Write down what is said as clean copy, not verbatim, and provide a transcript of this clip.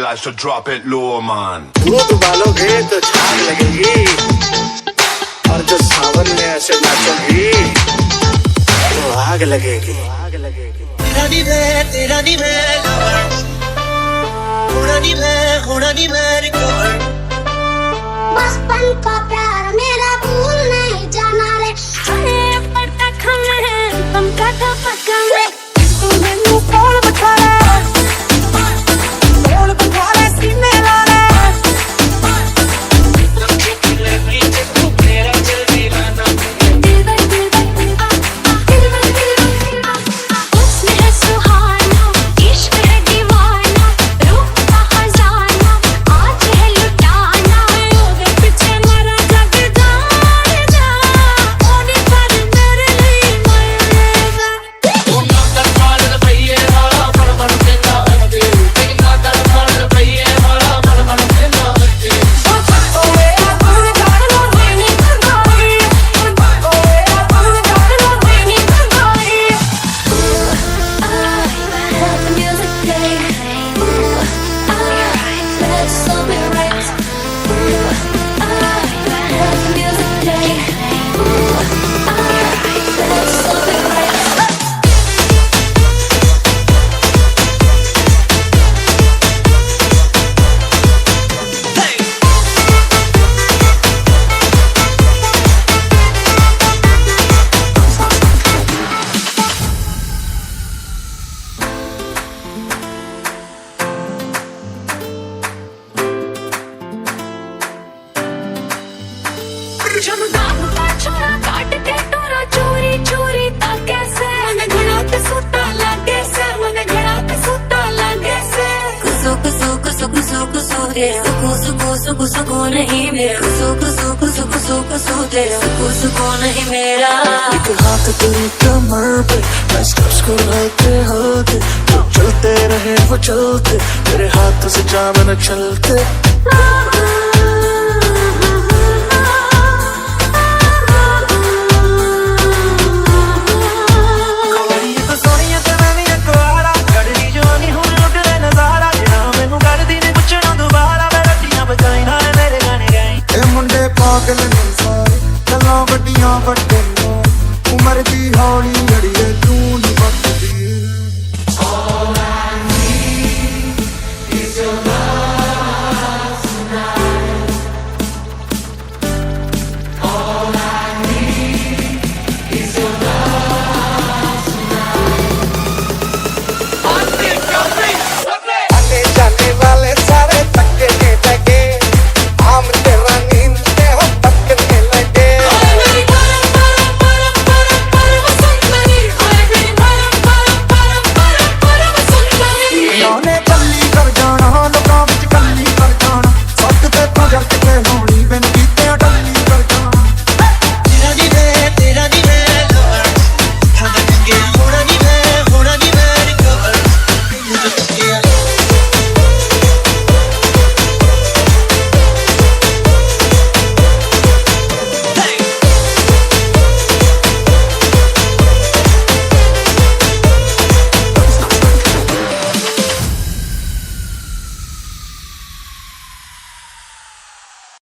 guys to drop it low, man. दूध उबालोगे तो झाग लगेगी, और जो सावन में ऐसे नाचोगी तो आग लगेगी। तेरा नी मैं होना नी मैं रिकवर। बचपन का प्यार मेरा भूल नहीं जाना रे, अरे पता खमे तुम का तो पक्का में मैनू कौन बता रे, कौन बता रे सीने ला रे, तेरा चल दीवाना उसमें है सुहाना, इश्क है दीवाना, रूह का खजाना आज है लुटाना, ओदे पीछे मारा जग जान जा, ओने पर मेरे लिए मरेगा। तू ना कर मार भैये वाला मन देना हटे, तू ना कर मार भैये वाला मन देना हटे। छोरा काट के टोरा चोरी चोरी ता कैसे मन घड़ा पे सुता लागे से, मन घड़ा पे सुता लागे से, कुसु कुसु कुसु कुसु कुसु रे सुकु सुकु सुकु सुकु नहीं मेरा, कुसु कुसु कुसु कुसु कुसु रे सुकु सुकु नहीं मेरा। एक हाथ तेरी कमर पे, मैं स्टेप्स को हल्के हल्के, जो चलते रहे वो चलते, तेरे हाथ से जाम न चलते। पागल नहीं सारे, गल्लां वड्डियां वड्डे उमर दी हौली